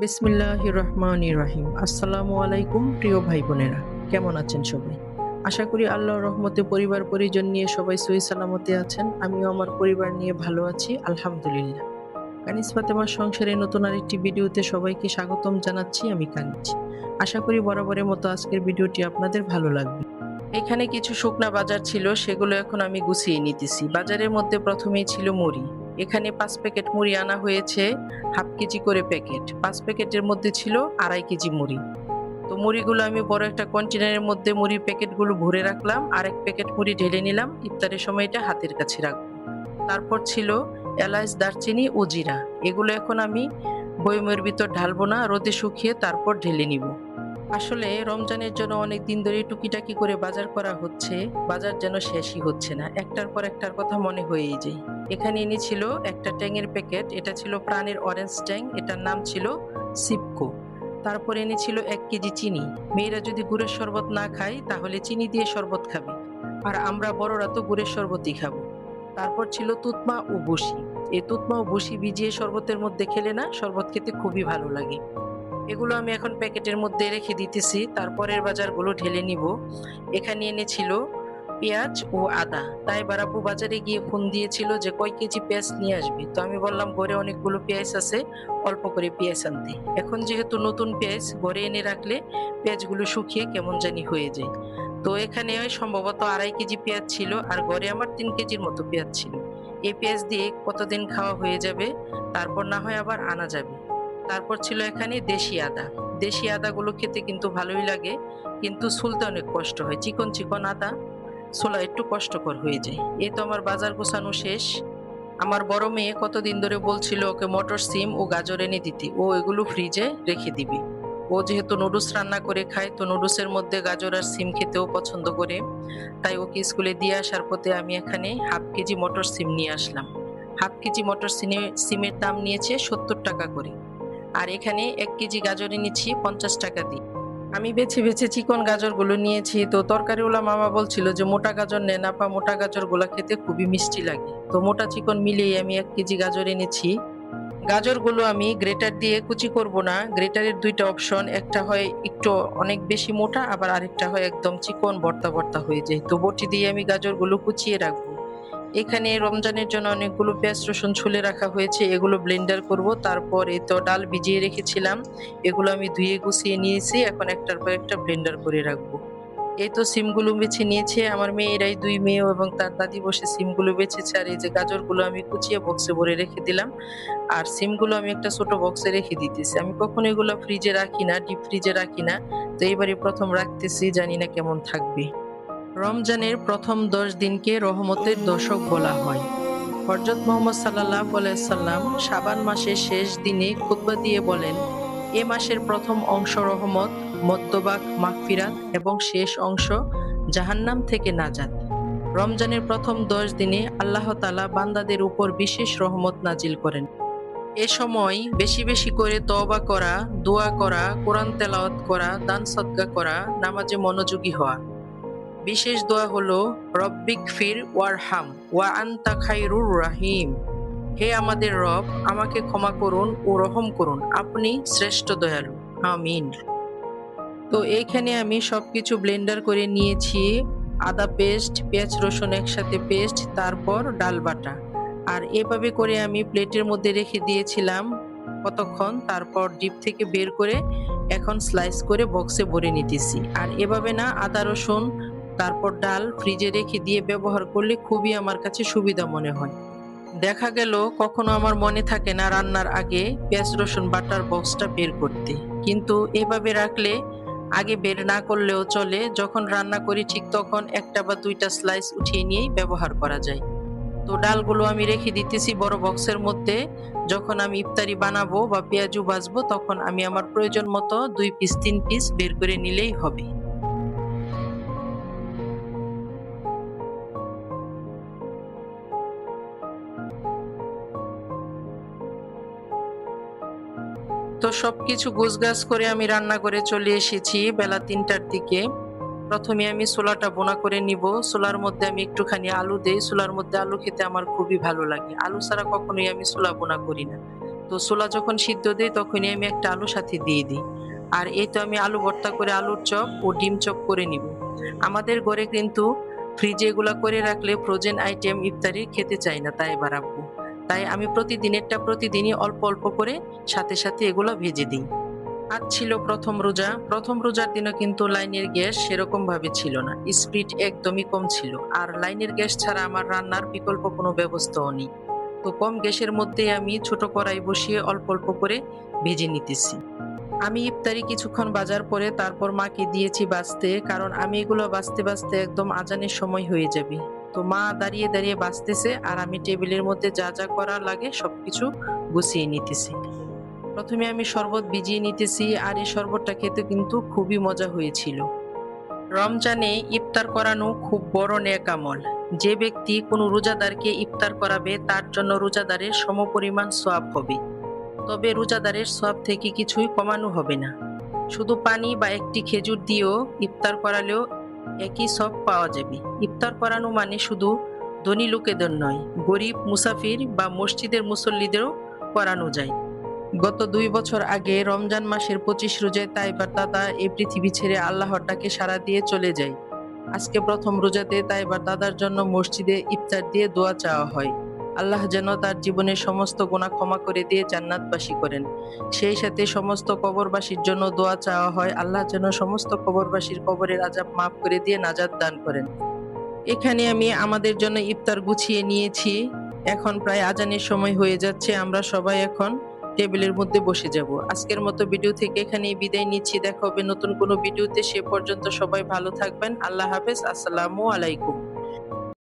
বিসমিল্লাহির রহমানির রহিম। আসসালামু আলাইকুম প্রিয় ভাই বোনেরা, কেমন আছেন সবাই? আশা করি আল্লাহর রহমতে পরিবার পরিজন নিয়ে সবাই সহি সালামতে আছেন। আমিও আমার পরিবার নিয়ে ভালো আছি, আলহামদুলিল্লাহ। কানিজ ফাতেমার সংসারে নতুন আরেকটি ভিডিওতে সবাইকে স্বাগতম জানাচ্ছি। আমি কানিজ। আশা করি বরাবরের মতো আজকের ভিডিওটি আপনাদের ভালো লাগবে। এখানে কিছু শুকনা বাজার ছিল, সেগুলো এখন আমি গুছিয়ে নিতেছি। বাজারের মধ্যে প্রথমেই ছিল মুড়ি। এখানে 5 প্যাকেট মুড়ি আনা হয়েছে, হাফ কেজি করে প্যাকেট। 5 প্যাকেটের মধ্যে ছিল 2.5 কেজি মুড়ি। তো মুড়িগুলো আমি বড় একটা কন্টেনারের মধ্যে মুড়ির প্যাকেটগুলো ভরে রাখলাম, আর 1 প্যাকেট মুড়ি ঢেলে নিলাম। ইফতারের সময় এটা হাতের কাছে রাখবো। তারপর ছিল এলাচ, দারচিনি ও জিরা। এগুলো এখন আমি বয়মের ভিতর ঢালবো না, রোদে শুকিয়ে তারপর ঢেলে নিব। আসলে রমজানের জন্য অনেক দিন ধরে টুকিটাকি করে বাজার করা হচ্ছে, বাজার যেন শেষই হচ্ছে না, একটার পর একটার কথা মনে হয়েই যায়। এখানে এনেছিল একটা ট্যাঙের প্যাকেট, এটা ছিল প্রাণের অরেঞ্জ ট্যাং, এটার নাম ছিল সিপকো। তারপর এনেছিল 1 কেজি চিনি। মেয়েরা যদি গুড়ের শরবত না খায় তাহলে চিনি দিয়ে শরবত খাবে, আর আমরা বড়রা তো গুড়ের শরবতই খাবো। তারপর ছিল তুতমা ও বসি। এই তুতমা ও বসি ভিজিয়ে শরবতের মধ্যে খেলে না শরবত খেতে খুবই ভালো লাগে। এগুলো আমি এখন প্যাকেটের মধ্যে রেখে দিতেছি, তারপরের বাজারগুলো ঢেলে নিব। এখানে এনেছিল পেঁয়াজ ও আদা। তাই বারাপু বাজারে গিয়ে ফোন দিয়েছিল যে কয় কেজি পেঁয়াজ নিয়ে আসবে। তো আমি বললাম ঘরে অনেকগুলো পেঁয়াজ আছে, অল্প করে পেঁয়াজ আনতে। এখন যেহেতু নতুন পেঁয়াজ, ঘরে এনে রাখলে পেঁয়াজগুলো শুকিয়ে কেমন জানি হয়ে যায়। তো এখানে সম্ভবত 2.5 কেজি পেঁয়াজ ছিল, আর ঘরে আমার 3 কেজির মতো পেঁয়াজ ছিল। এই পেঁয়াজ দিয়ে কতদিন খাওয়া হয়ে যাবে, তারপর না হয় আবার আনা যাবে। তারপর ছিল এখানে দেশি আদা। দেশি আদাগুলো খেতে কিন্তু ভালোই লাগে, কিন্তু ছুলতে অনেক কষ্ট হয়। চিকন চিকন আদা ছোলা একটু কষ্টকর হয়ে যায়। এই তো আমার বাজার গোছানো শেষ। আমার বড় মেয়ে কতদিন ধরে বলছিল ওকে মটর সিম ও গাজর এনে দিতে, ও এগুলো ফ্রিজে রেখে দিবি। ও যেহেতু নুডলস রান্না করে খায়, তো নুডলসের মধ্যে গাজর আর সিম খেতেও পছন্দ করে। তাই ওকে স্কুলে দিয়ে আসার পথে আমি এখানে হাফ কেজি মটর সিম নিয়ে আসলাম। হাফ কেজি মটর সিমের দাম নিয়েছে 70 টাকা করে। আর এখানে 1 কেজি গাজর এনেছি 50 টাকা দিয়ে। আমি বেছে বেছে চিকন গাজরগুলো নিয়েছি। তো তরকারিওয়ালা মামা বলছিল যে মোটা গাজর নেন আপা, মোটা গাজরগুলা খেতে খুবই মিষ্টি লাগে। তো মোটা চিকন মিলিয়ে আমি 1 কেজি গাজর এনেছি। গাজরগুলো আমি গ্রেটার দিয়ে কুচি করব না। গ্রেটারের দুইটা অপশন, একটা হয় একটু অনেক বেশি মোটা, আবার আরেকটা হয় একদম চিকন ভর্তা ভর্তা হয়ে যায়। তো বটি দিয়ে আমি গাজরগুলো কুচিয়ে রাখবো। এখানে রমজানের জন্য অনেকগুলো পেঁয়াজ রসুন ছুলে রাখা হয়েছে, এগুলো ব্লেন্ডার করব। তারপর এই তো ডাল ভিজিয়ে রেখেছিলাম, এগুলো আমি ধুয়ে গুছিয়ে নিয়েছি, এখন একটার পর একটা ব্লেন্ডার করে রাখবো। এই তো সিমগুলো বেছে নিয়েছে আমার মেয়েরাই, 2 মেয়ে এবং তার দাদি বসে সিমগুলো বেছেছে। আর এই যে গাজরগুলো আমি কুচিয়ে বক্সে ভরে রেখে দিলাম, আর সিমগুলো আমি একটা ছোট বক্সে রেখে দিতেছি। আমি কখনো এগুলো ফ্রিজে রাখি না, ডিপ ফ্রিজে রাখি না। তো এইবারই প্রথম রাখতেছি, জানি না কেমন থাকবে। রমজানের প্রথম 10 দিনকে রহমতের দশক বলা হয়। হযরত মুহাম্মদ সাল্লাল্লাহু আলাইহি সাল্লাম শাবান মাসের শেষ দিনে খুতবা দিয়ে বলেন, এ মাসের প্রথম অংশ রহমত, মধ্যভাগ মাগফিরাত এবং শেষ অংশ জাহান্নাম থেকে নাজাত। রমজানের প্রথম 10 দিনে আল্লাহ তাআলা বান্দাদের উপর বিশেষ রহমত নাজিল করেন। এ সময় বেশি বেশি করে তওবা করা, দোয়া করা, কোরআন তেলাওয়াত করা, দান সদকা করা, নামাজে মনোযোগী হওয়া। বিশেষ দোয়া হলো রব্বিগফির ওয়ারহাম ওয়া আনতা খায়রুর রাহিম। হে আমাদের রব, আমাকে ক্ষমা করুন ও রহম করুন, আপনি শ্রেষ্ঠ দয়ালু। আমিন। তো এইখানে আমি সবকিছু ব্লেন্ডার করে নিয়েছি। আদা পেস্ট, পেঁয়াজ রসুন একসাথে পেস্ট, তারপর ডাল বাটা। আর এভাবে করে আমি প্লেটের মধ্যে রেখে দিয়েছিলাম কতক্ষণ, তারপর ডিপ থেকে বের করে এখন স্লাইস করে বক্সে ভরে নিতেছি। আর এভাবে না, আদা রসুন তারপর ডাল ফ্রিজে রেখে দিয়ে ব্যবহার করলে খুবই আমার কাছে সুবিধা মনে হয়। দেখা গেল কখনো আমার মনে থাকে না রান্নার আগে পেঁয়াজ রসুন বাটার বক্সটা বের করতে, কিন্তু এভাবে রাখলে আগে বের না করলেও চলে। যখন রান্না করি ঠিক তখন একটা বা দুইটা স্লাইস উঠিয়ে নিয়েই ব্যবহার করা যায়। তো ডালগুলো আমি রেখে দিতেছি বড় বক্সের মধ্যে। যখন আমি ইফতারি বানাবো বা পেঁয়াজু ভাজবো, তখন আমি আমার প্রয়োজন মতো 2 পিস 3 পিস বের করে নিলেই হবে। তো সবকিছু গোছগাছ করে আমি রান্নাঘরে চলে এসেছি বেলা 3টার দিকে। প্রথমে আমি ছোলাটা বোনা করে নিব। ছোলার মধ্যে আমি একটুখানি আলু দেই। ছোলার মধ্যে আলু খেতে আমার খুবই ভালো লাগে। আলু ছাড়া কখনোই আমি ছোলা বোনা করি না। তো ছোলা যখন সিদ্ধ দেই তখনই আমি একটা আলু সাথে দিয়ে দিই। আর এই তো আমি আলু ভর্তা করে আলুর চপ ও ডিম চপ করে নিব। আমাদের ঘরে কিন্তু ফ্রিজে এগুলা করে রাখলে ফ্রোজেন আইটেম ইফতারি খেতে চাই না, তাই বাড়াবো। তাই আমি প্রতিদিনেরটা প্রতিদিনই অল্প অল্প করে সাথে সাথে এগুলো ভেজে দিই। আজ ছিল প্রথম রোজা। প্রথম রোজার দিনও কিন্তু লাইনের গ্যাস সেরকম ভাবে ছিল না, স্পিড একদমই কম ছিল। আর লাইনের গ্যাস ছাড়া আমার রান্নার বিকল্প কোনো ব্যবস্থাও নেই। তো কম গ্যাসের মধ্যে আমি ছোট কড়াই বসিয়ে অল্প অল্প করে ভেজে নিতেছি। আমি ইফতারি কিছুক্ষণ বাজার পরে তারপর মাকে দিয়েছি বাছতে, কারণ আমি এগুলো বাছতে বাছতে একদম আজানের সময় হয়ে যাবে। তো মা দাঁড়িয়ে দাঁড়িয়ে বাছতেছে আর আমি টেবিলের মধ্যে যা যা করা লাগে সবকিছু গুছিয়ে নিতেছি। প্রথমে আমি শরবত ভিজিয়ে নিতেছি, আর এই শরবতটা খেতে কিন্তু খুবই মজা হয়েছিল। রমজানে ইফতার করানো খুব বড় নেক আমল। যে ব্যক্তি কোনো রোজাদারকে ইফতার করাবে তার জন্য রোজাদারের সমপরিমাণ সওয়াব হবে। তবে রোজাদারের সওয়াব থেকে কিছুই কমানো হবে না। শুধু পানি বা একটি খেজুর দিয়েও ইফতার করালেও একই সওয়াব পাওয়া যাবে। ইফতার করানো মানে শুধু ধনী লোকেদের নয়, গরিব, মুসাফির বা মসজিদের মুসল্লিদেরও করানো যায়। গত ২ বছর আগে রমজান মাসের ২৫ রোজায় তাইবার দাদা এই পৃথিবী ছেড়ে আল্লাহর ডাকে সাড়া দিয়ে চলে যায়। আজকে প্রথম রোজাতে তাইবার দাদার জন্য মসজিদে ইফতার দিয়ে দোয়া চাওয়া হয়। আল্লাহ যেন তার জীবনের সমস্ত গুনাহ ক্ষমা করে দিয়ে জান্নাতবাসী করেন। সেই সাথে সমস্ত কবরবাসীর জন্য দোয়া চাওয়া হয়, আল্লাহ যেন সমস্ত কবরবাসীর কবরের আযাব মাফ করে দিয়ে নাজাত দান করেন। এখানে আমি আমাদের জন্য ইফতার গুছিয়ে নিয়েছি। এখন প্রায় আজানের সময় হয়ে যাচ্ছে। আমরা সবাই এখন টেবিলের মধ্যে বসে যাব। আজকের মতো ভিডিও থেকে এখানেই বিদায় নিচ্ছি। দেখা হবে নতুন কোনো ভিডিওতে। সে পর্যন্ত সবাই ভালো থাকবেন। আল্লাহ হাফেজ। আসসালামু আলাইকুম।